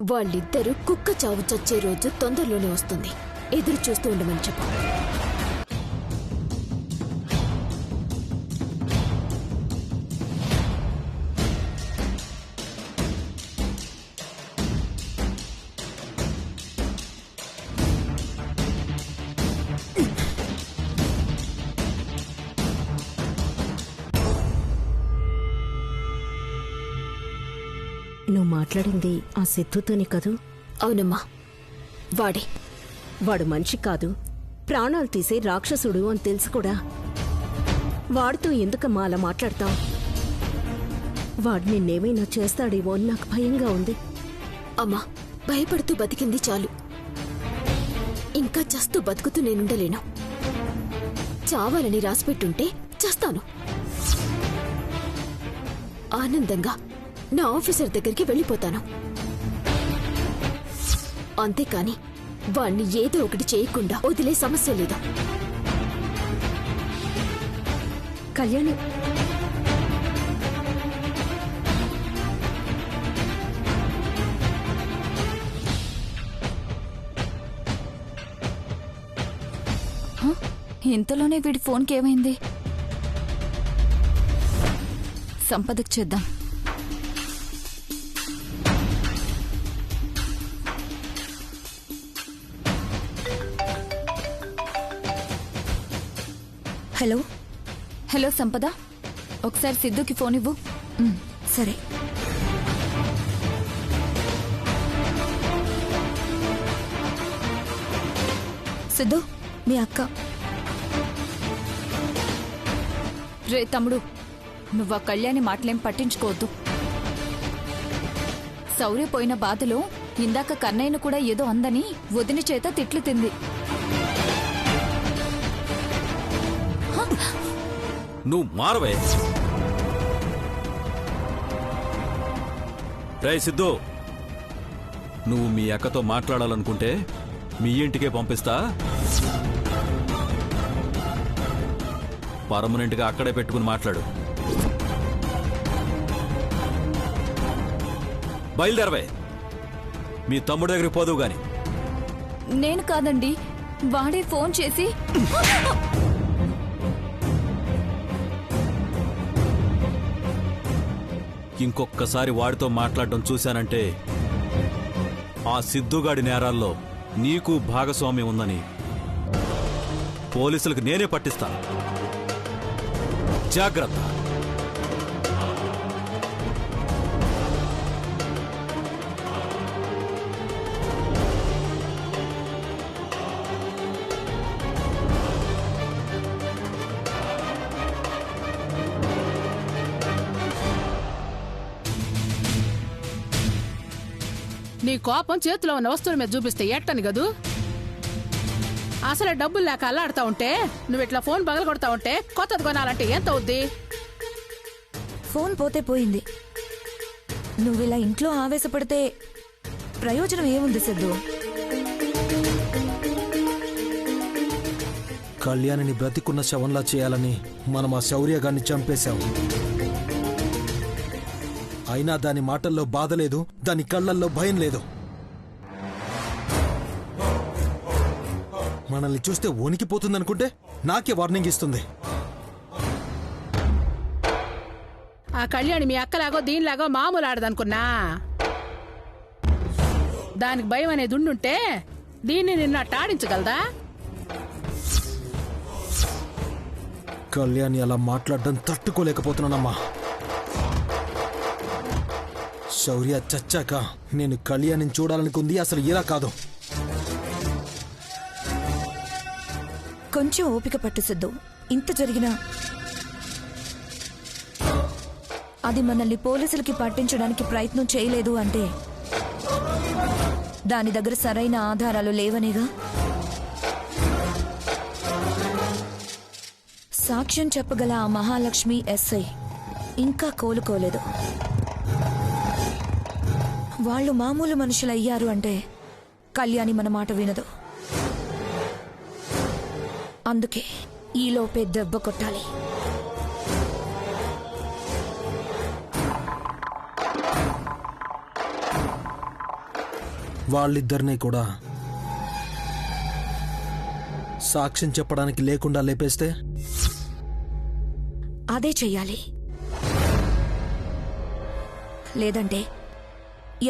వాళ్ళిద్దరూ కుక్క చావు చచ్చే రోజు తొందరలోనే వస్తుంది. ఎదురు చూస్తూ ఉండమని చెప్పు. నువ్వు మాట్లాడింది ఆ సిద్ధుతోనే కదూ? అవునమ్మా, వాడే. వాడు మనిషి కాదు, ప్రాణాలు తీసే రాక్షసుడు అని తెలుసు కూడా. వాడితో ఎందుకమ్మా అలా మాట్లాడతావు? వాడు నిన్నేమైనా చేస్తాడేమో అని నాకు భయంగా ఉంది. అమ్మా, భయపడుతూ బతికింది చాలు. ఇంకా చస్తూ బతుకుతూ నేనుండలేను. చావాలని రాసిపెట్టుంటే చస్తాను. ఆనందంగా నా ఆఫీసర్ దగ్గరికి వెళ్ళిపోతాను. అంతేకాని వాణ్ణి ఏదో ఒకటి చేయకుండా వదిలే సమస్య లేదు. కళ్యాణి, ఇంతలోనే వీడి ఫోన్కి ఏమైంది? సంపదకు చేద్దాం. హలో హలో సంపద, ఒకసారి సిద్ధుకి ఫోన్ ఇవ్వు. సరే. సిద్ధు, మీ అక్క. రే తమ్ముడు, నువ్వు ఆ కళ్యాణి మాటలేం పట్టించుకోవద్దు. శౌర్య పోయిన బాధలో ఇందాక కన్నయ్యను కూడా ఏదో అందని వదిన చేత తిట్లు తింది. నువ్వు మారవే. రే సిద్ధు, నువ్వు మీ అక్కతో మాట్లాడాలనుకుంటే మీ ఇంటికే పంపిస్తా. పర్మనెంట్గా అక్కడే పెట్టుకుని మాట్లాడు. బయలుదేరవే. మీ తమ్ముడి దగ్గరికి పోదువు గాని. నేను కాదండి, వాడే ఫోన్ చేసి. ఇంకొక్కసారి వాడితో మాట్లాడడం చూశానంటే ఆ సిద్ధుగాడి నేరాల్లో నీకు భాగస్వామ్యం ఉందని పోలీసులకు నేనే పట్టిస్తాను. జాగ్రత్త. నీ కోపం చేతిలో ఉన్న వస్తువుల మీద చూపిస్తే ఎట్టని కదూ? అసలే డబ్బులు లేక అల్లాడుతా ఉంటే నువ్వు ఇట్లా ఫోన్ పగల కొడతా ఉంటే కొత్తది కొనాలంటే ఎంత అవుద్ది? ఫోన్ పోతే పోయింది. నువ్విలా ఇంట్లో ఆవేశపడితే ప్రయోజనం ఏముంది సిద్ధు? కళ్యాణిని బ్రతికున్న శవంలా చేయాలని మనం ఆ శౌర్యగాన్ని చంపేశాం. అయినా దాని మాటల్లో బాధ లేదు, దాని కళ్ళల్లో భయం లేదు. మనల్ని చూస్తే వణికిపోతుందనుకుంటే నాకే వార్నింగ్ ఇస్తుంది. ఆ కళ్యాణి మీ అక్కలాగో దీనిలాగో మామూలు ఆడదనుకున్నా. దానికి భయం అనేది ఉండుంటే దీన్ని నిన్న టాడించగలదా? కళ్యాణి అలా మాట్లాడడం తట్టుకోలేకపోతున్నానమ్మా. శౌర్య చచ్చాక నేను కళ్యాణిని చూడాలనుకుంది అసలు ఇలా కాదు. కొంచెం ఓపిక పట్టు సిద్ధు. ఇంత జరిగినా అది మనల్ని పోలీసులకి పట్టించడానికి ప్రయత్నం చేయలేదు అంటే దాని దగ్గర సరైన ఆధారాలు లేవనేగా. సాక్ష్యం చెప్పగల ఆ మహాలక్ష్మి ఎస్ఐ ఇంకా కోలుకోలేదు. వాళ్ళు మామూలు మనుషులయ్యారు అంటే కళ్యాణి మన మాట వినదు. అందుకే ఈలోపే దెబ్బ కొట్టాలి. వాళ్ళిద్దరినీ కూడా సాక్ష్యం చెప్పడానికి లేకుండా లేపేస్తే అదే చెయ్యాలి. లేదంటే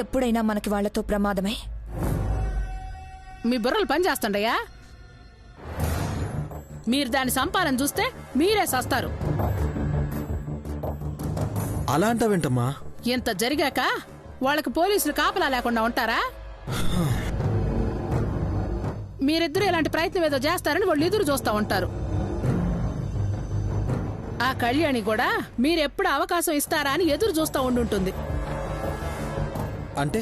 ఎప్పుడైనా మనకి వాళ్లతో ప్రమాదమే. మీ బుర్రలు పని చేస్తుండయా? మీరు దాన్ని సంపాలని చూస్తే మీరే సస్తారు. అలా అంటావేంటమ్మా? ఇంత జరిగాక వాళ్ళకి పోలీసులు కాపలా లేకుండా ఉంటారా? మీరిద్దరూ ఇలాంటి ప్రయత్నం ఏదో చేస్తారని వాళ్ళు ఎదురు చూస్తూ ఉంటారు. ఆ కళ్యాణి కూడా మీరెప్పుడు అవకాశం ఇస్తారా అని ఎదురు చూస్తూ ఉండుంటుంది. అంటే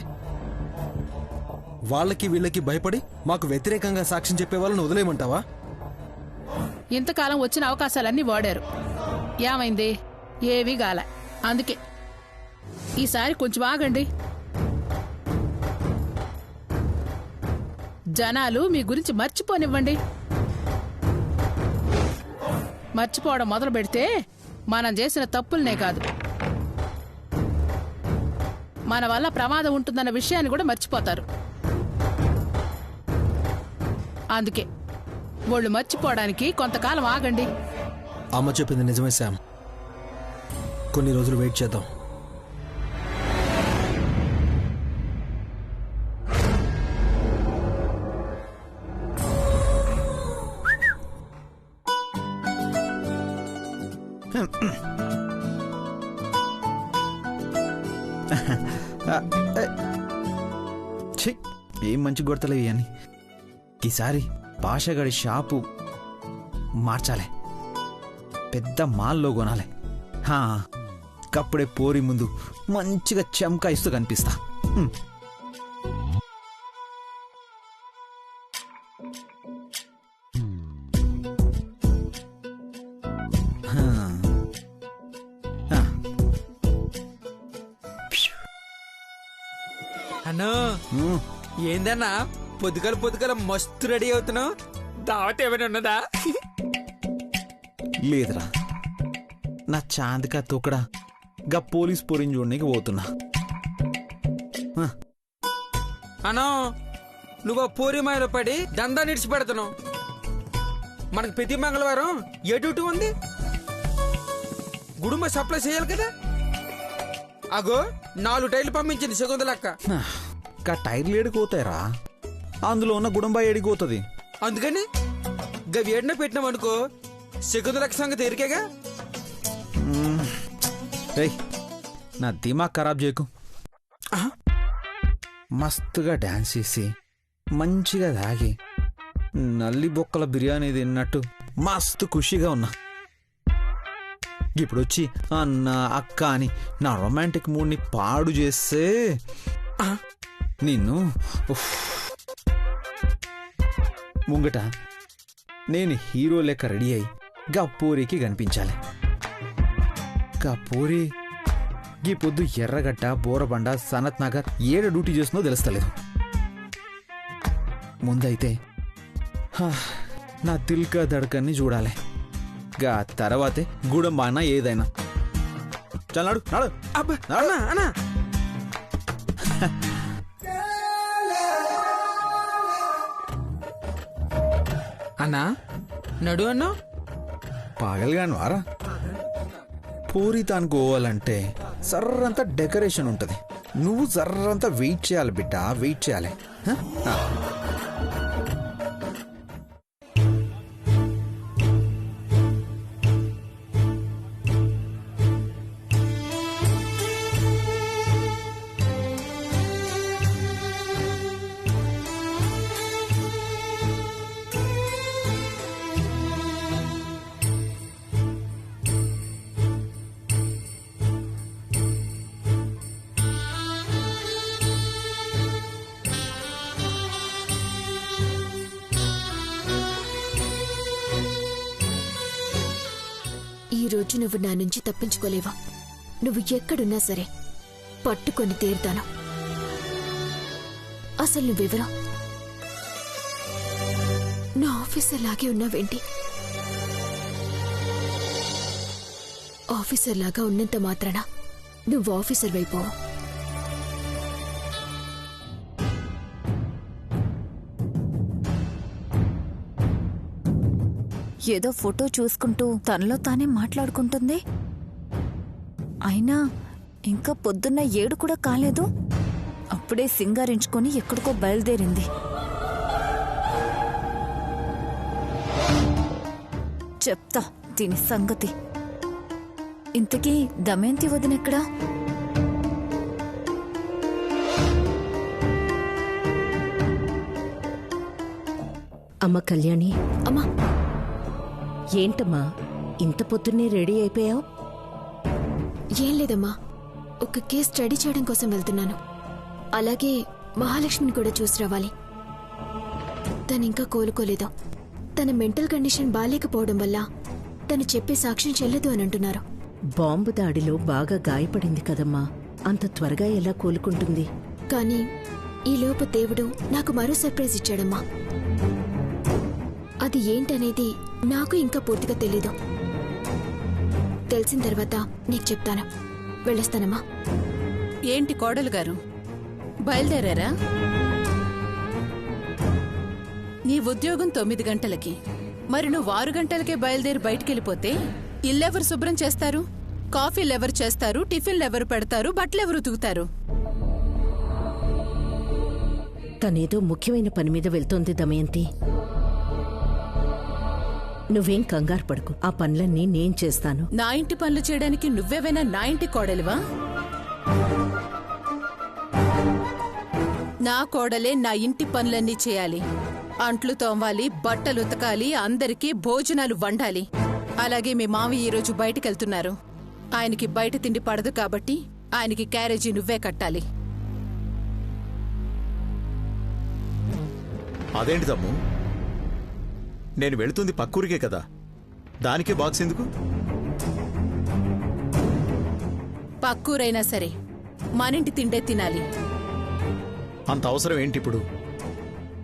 వాళ్ళకి వీళ్ళకి భయపడి మాకు వ్యతిరేకంగా సాక్ష్యం చెప్పే వాళ్ళని వదిలేయమంటావా? ఇంతకాలం వచ్చిన అవకాశాలన్నీ వాడారు. ఏమైంది? ఏవీ గాల. అందుకే ఈసారి కొంచెం ఆగండి. జనాలు మీ గురించి మర్చిపోనివ్వండి. మర్చిపోవడం మొదలు పెడితే మనం చేసిన తప్పులనే కాదు, మన వల్ల ప్రమాదం ఉంటుందన్న విషయాన్ని కూడా మర్చిపోతారు. అందుకే వాళ్ళు మర్చిపోవడానికి కొంతకాలం ఆగండి. అమ్మ చెప్పింది నిజమే శ్యామ్. కొన్ని రోజులు వెయిట్ చేద్దాం. ఏం మంచి కొడతలే అని ఈసారి పాషగాడి షాపు మార్చాలే, పెద్ద మాల్లో కొనాలి. కప్పుడే పోరి ముందు మంచిగా చెంకాయిస్తూ కనిపిస్తా. అన్నో ఏందన్నా పొద్దుగల మస్తు రెడీ అవుతున్నావు? దావత్ ఏమైనా ఉన్నదా? లేదురా, నా చాందికా తోకడా గా పోలీస్ పోరిని చూడడానికి పోతున్నా. అన్నో నువ్వు ఆ పూరి మాయలో పడి దందా నిడిచి పెడుతున్నావు. మనకు ప్రతి మంగళవారం ఏ డ్యూటీ ఉంది? గుడుంబ సప్లై చేయాలి కదా. అగో 4 టైర్లు పంపించింది శకుంతలక్క. టైర్లు ఏడిపోతాయిరా, అందులో ఉన్న గుడంబా ఏడిపోతుంది. అందుకని గవి ఏడిన పెట్టినామనుకో శకుంతలక్క సంగతి ఎరికేగా. నా దిమాగ్ ఖరాబ్ చేయకు. మస్తుగా డాన్స్ చేసి మంచిగా తాగి నల్లి బొక్కల బిర్యానీ తిన్నట్టు మస్తు ఖుషిగా ఉన్నా. ఇప్పుడు వచ్చి అన్న అక్క అని నా రొమాంటిక్ మూడ్ని పాడు చేస్తే నిన్ను ముంగట నేను హీరో లెక్క రెడీ అయి గప్పూరికి కనిపించాలి. గప్పూరి ఈ పొద్దు ఎర్రగడ్డ, బోరబండ, సనత్ నగర్ ఏడ డ్యూటీ చేస్తుందో తెలుస్తలేదు. ముందైతే నా తిల్కా దడకన్ని చూడాలి, గా తర్వాతే గుడంబానా ఏదైనా. చల్ నాడు అన్నా అన్నా నడు అన్నా. పాగలిగాను వారా. పూరి తాను పోవాలంటే సర్రంతా డెకరేషన్ ఉంటుంది. నువ్వు సర్రంతా వెయిట్ చేయాలి బిడ్డ, వెయిట్ చేయాలి. ఈ రోజు నువ్వు నా నుంచి తప్పించుకోలేవా? నువ్వు ఎక్కడున్నా సరే పట్టుకొని తీరుతాను. అసలు నువ్వెవరా? నా ఆఫీసర్ లాగే ఉన్నావేంటి? ఆఫీసర్ లాగా ఉన్నంత మాత్రాన నువ్వు ఆఫీసర్ వైపోవు. ఏదో ఫోటో చూసుకుంటూ తనలో తానే మాట్లాడుకుంటుంది. అయినా ఇంకా పొద్దున్న 7 కూడా కాలేదు, అప్పుడే సింగారించుకొని ఎక్కడికో బయలుదేరింది. చెప్తా దీని సంగతి. ఇంతకీ దమయంతి వదినెక్కడా? అమ్మ కళ్యాణి, అమ్మా, ఏంటమ్మా ఇంత పొద్దున్నే రెడీ అయిపోయావు? ఏం లేదమ్మా, ఒక కేస్ స్టడీ చేయడం కోసం వెళ్తున్నాను. అలాగే మహాలక్ష్మిని కూడా చూసి రావాలి. తనింకా కోలుకోలేదు. తన మెంటల్ కండిషన్ బాలేకపోవడం వల్ల తను చెప్పే సాక్ష్యం చెల్లదు అని అంటున్నారు. బాంబు దాడిలో బాగా గాయపడింది కదమ్మా, అంత త్వరగా ఎలా కోలుకుంటుంది? కానీ ఈలోపు దేవుడు నాకు మరో సర్ప్రైజ్ ఇచ్చాడమ్మా. అది ఏంటనేది నాకు ఇంకా పూర్తిగా తెలీదు. తెలిసిన తర్వాత నీకు చెప్తాను. వెళ్ళొస్తానమ్మా. ఏంటి కోడలు గారు, బయలుదేరారా? నీ ఉద్యోగం 9 గంటలకి, మరి నువ్వు 6 గంటలకే బయలుదేరి బయటికెళ్ళిపోతే ఇల్లెవరు శుభ్రం చేస్తారు? కాఫీలెవరు చేస్తారు? టిఫిన్లెవరు పెడతారు? బట్టలెవరు ఉతుకుతారు? తనేదో ముఖ్యమైన పని మీద వెళ్తోంది దమయంతి. నువ్వేం కంగారు పడుకు, ఆ పనులన్నీ నేను చేస్తాను. నా ఇంటి పనులు చేయడానికి నువ్వేవైనా నా ఇంటి కోడలివా? నా కోడలే నా ఇంటి పనులన్నీ చేయాలి. అంట్లు తోమాలి, బట్టలు ఉతకాలి, అందరికీ భోజనాలు వండాలి. అలాగే మీ మావయ్య ఈరోజు బయటికెళ్తున్నారు. ఆయనకి బయట తిండి పడదు కాబట్టి ఆయనకి క్యారేజీ నువ్వే కట్టాలి. అదేంటి తమ్ము, నేను వెళుతుంది పక్కూరికే కదా, దానికే బాక్స్ ఎందుకు? పక్కూరైనా సరే మనింటి తిండే తినాలి. అంత అవసరం ఏంటి ఇప్పుడు?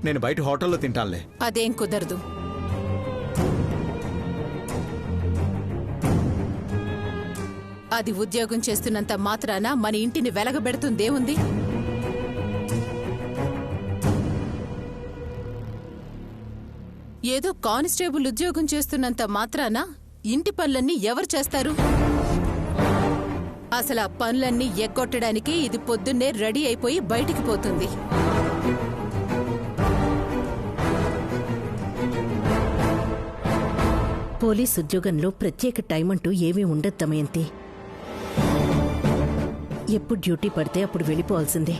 నేను బయట హోటల్లో తింటానులే. అదేం కుదరదు. అది ఉద్యోగం చేస్తున్నంత మాత్రాన మన ఇంటిని వెలగబెడుతుందేముంది? ఏదో కానిస్టేబుల్ ఉద్యోగం చేస్తున్నంత మాత్రాన ఇంటి పనులన్నీ ఎవరు చేస్తారు? అసలు ఆ పనులన్నీ ఎగ్గొట్టడానికి ఇది పొద్దున్నే రెడీ అయిపోయి బయటికి పోతుంది. పోలీస్ ఉద్యోగంలో ప్రత్యేక టైం అంటూ ఏమీ ఉండదు దమయంతి. ఎప్పుడు డ్యూటీ పడితే అప్పుడు వెళ్ళిపోవాల్సిందే.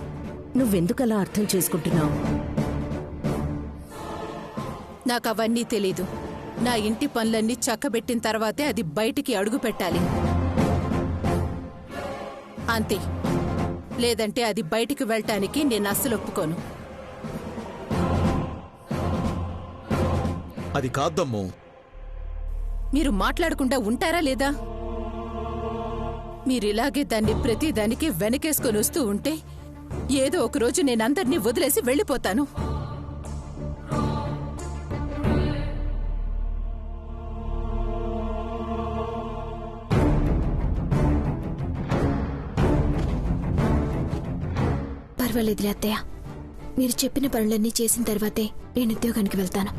నువ్వెందుకలా అర్థం చేసుకుంటున్నావు? నాకవన్నీ తెలీదు. నా ఇంటి పనులన్నీ చక్కబెట్టిన తర్వాతే అది బయటికి అడుగు పెట్టాలి. అంతే. లేదంటే అది బయటికి వెళ్ళటానికి నేను అస్సలు ఒప్పుకోను. అది కాద్దమ్ము. మీరు మాట్లాడకుండా ఉంటారా లేదా? మీరిలాగే దాన్ని ప్రతిదానికి వెనకేసుకొని వస్తూ ఉంటే ఏదో ఒకరోజు నేనందరినీ వదిలేసి వెళ్ళిపోతాను. పర్వాలేదులే అత్తయ్య, మీరు చెప్పిన పనులన్నీ చేసిన తర్వాతే నేను ఉద్యోగానికి వెళ్తాను.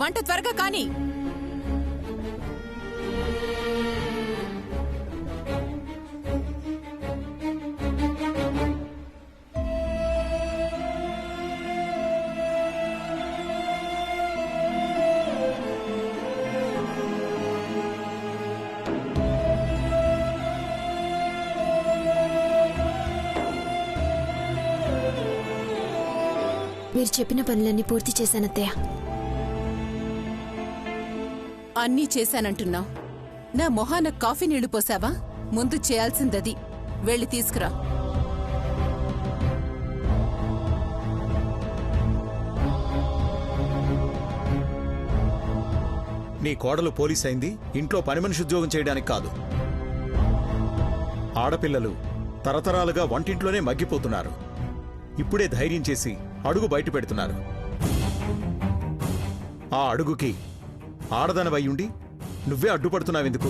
వంట త్వరగా కాని. మీరు చెప్పిన పనులన్నీ పూర్తి చేశానత్తయ్య. అన్నీ చేశానంటున్నావు. నా మొహాన కాఫీ నీళ్లు పోసావా? ముందు చేయాల్సిందది. వెళ్ళి తీసుకురా. నీ కోడలు పోలీస్ అయింది ఇంట్లో పని మనిషి ఉద్యోగం చేయడానికి కాదు. ఆడపిల్లలు తరతరాలుగా వంటింట్లోనే మగ్గిపోతున్నారు. ఇప్పుడే ధైర్యం చేసి అడుగు బయట పెడుతున్నారు. ఆ అడుగుకి ఆడదనవయ్యుండి నువ్వే అడ్డుపడుతున్నావెందుకు?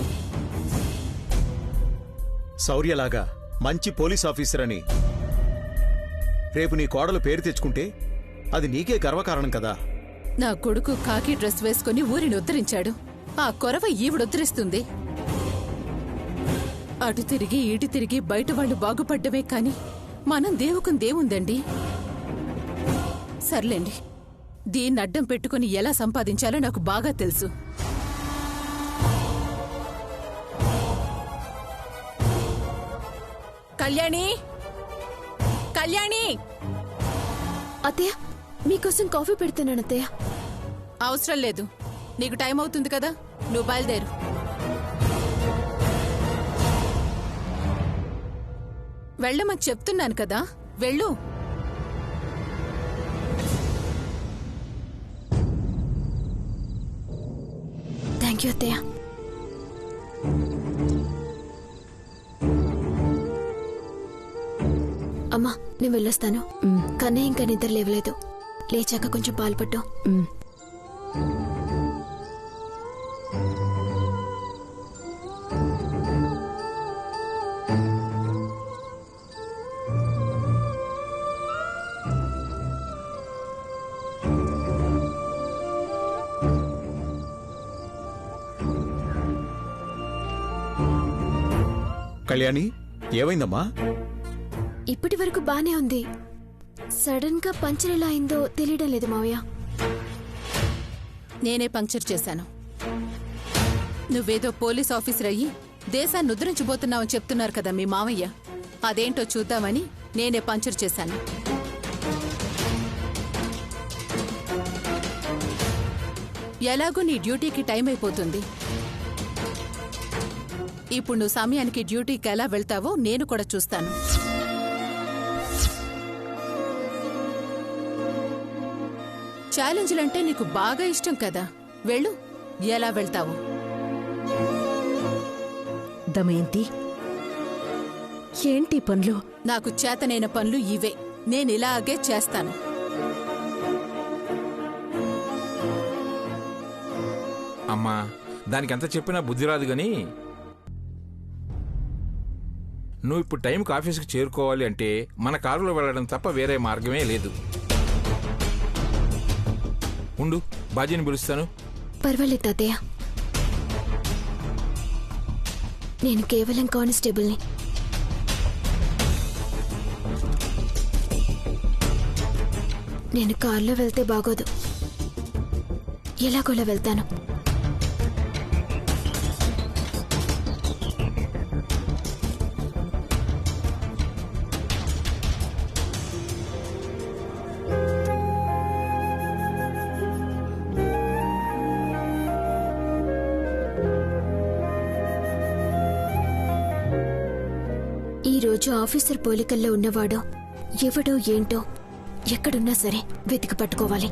శౌర్యలాగా మంచి పోలీస్ ఆఫీసర్ అని రేపు నీ కోడలు పేరు తెచ్చుకుంటే అది నీకే గర్వకారణం కదా. నా కొడుకు కాకి డ్రెస్ వేసుకుని ఊరిని ఉద్ధరించాడు. ఆ కొరవ ఈవిడొద్దరిస్తుంది. అటు తిరిగి ఇటు తిరిగి బయట వాళ్ళు బాగుపడ్డమే కాని మనం దేవుకుందేముందండి? సర్లేండి, దీన్ని అడ్డం పెట్టుకుని ఎలా సంపాదించాలో నాకు బాగా తెలుసు. కళ్యాణి, కళ్యాణి! అత్తయ్య, మీకోసం కాఫీ పెడుతున్నాను అత్తయ్య. అవసరం లేదు, నీకు టైం అవుతుంది కదా, నువ్వు బయలుదేరు. వెళ్ళమని చెప్తున్నాను కదా, వెళ్ళు. థ్యాంక్ యూ అత్తయ్య. అమ్మా, నేను వెళ్ళొస్తాను. కన్నయ్య ఇంకా నిద్ర లేవలేదు. లేచాక కొంచెం పాలు పట్టు. కళ్యాణి, ఏమైందమ్మా? ఇప్పటి వరకు బానే ఉంది. సడన్ గా పంచర్ ఎలా అయిందో తెలియడం లేదు మావయ్య. నేనే పంక్చర్ చేశాను. నువ్వేదో పోలీస్ ఆఫీసర్ అయ్యి దేశాన్ని ఉద్ధరించబోతున్నావని చెప్తున్నారు కదా మీ మావయ్య. అదేంటో చూద్దామని నేనే పంక్చర్ చేశాను. ఎలాగూ నీ డ్యూటీకి టైం అయిపోతుంది. ఇప్పుడు నువ్వు సమయానికి డ్యూటీకి ఎలా వెళ్తావో నేను కూడా చూస్తాను. ఛాలెంజ్లంటే నీకు బాగా ఇష్టం కదా, వెళ్ళు. ఎలా వెళ్తావు? దమయంతి, ఏంటి పనులు? నాకు చేతనైన పనులు ఇవే. నేనిలాగే చేస్తాను. అమ్మా, దానికి ఎంత చెప్పినా బుద్ధి రాదు గాని, నువ్వు ఇప్పుడు టైంకి ఆఫీస్కి చేరుకోవాలి అంటే మన కారులో వెళ్ళడం తప్ప వేరే మార్గమే లేదు. ఉండు, బాజీని పిలుస్తాను. పర్వాలేదు తాతయ్య, నేను కేవలం కానిస్టేబుల్ని. నేను కారులో వెళ్తే బాగోదు. ఎలాగోలా వెళ్తాను. ఈరోజు ఆఫీసర్ పోలికల్లో ఉన్నవాడో ఎవడో ఏంటో ఎక్కడున్నా సరే వెతికి పట్టుకోవాలి.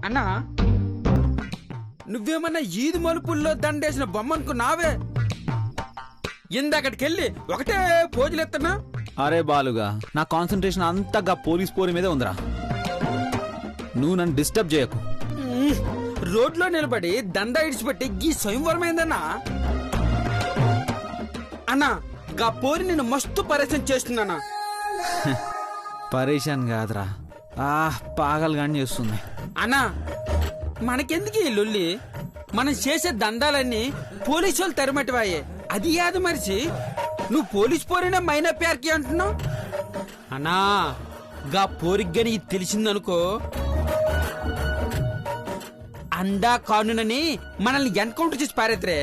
అన్నా నువ్వేమన్నా ఈది మలుపుల్లో దండేసిన బొమ్మ అనుకున్నావే. ఇందాకటికెళ్ళి ఒకటే పోజులు ఎత్తనా. అరే బాలుగా, నా కాన్సన్ట్రేషన్ అంతగా పోలీస్ పోరి మీదే ఉందిరా. నువ్వు నన్ను డిస్టర్బ్ చేయకు. రోడ్లో నిలబడి దందా ఇడిచిపెట్టి గీ స్వయంవరమైందన్నా. అన్నా గా పోరి నిన్ను మస్తు పరేషాన్ చేస్తున్నానా. పరేషాన్ కాదురా, పాగలుగాని చేస్తుంది. అన్నా మనకెందుకు ఈ లొల్లి? మనం చేసే దందాలన్నీ పోలీసు వాళ్ళు తరిమటివాయే. అది కాదు మరిచి నువ్వు పోలీస్ పోరినా మైనా ప్యార్కి అంటున్నావు. అన్నా గా పోరిగ్గాని ఇది తెలిసిందనుకో, అందా కానునని మనల్ని ఎన్కౌంటర్ చేసి పారేత్రే.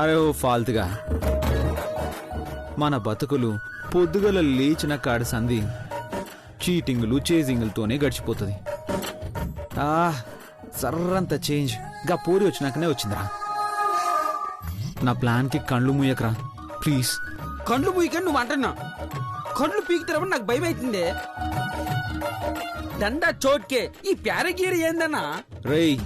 అరే ఓ ఫాల్తుగా, మన బతుకులు పొద్దుగల లేచిన కాడి సంధి చీటింగులు చేజింగులతోనే గడిచిపోతుంది. సర్రంత చేంజ్ గా పోరి వచ్చినాకనే వచ్చిందిరా. నా ప్లాన్కి కళ్ళు మూయకరా ప్లీజ్. కళ్ళు మూయకని నువ్వు అంటున్నా, కళ్ళు పీకుతారని నాకు భయం అవుతుంది. దండా చోట్కే ఈ ప్యారగీరి ఏందన్నా. రేయ్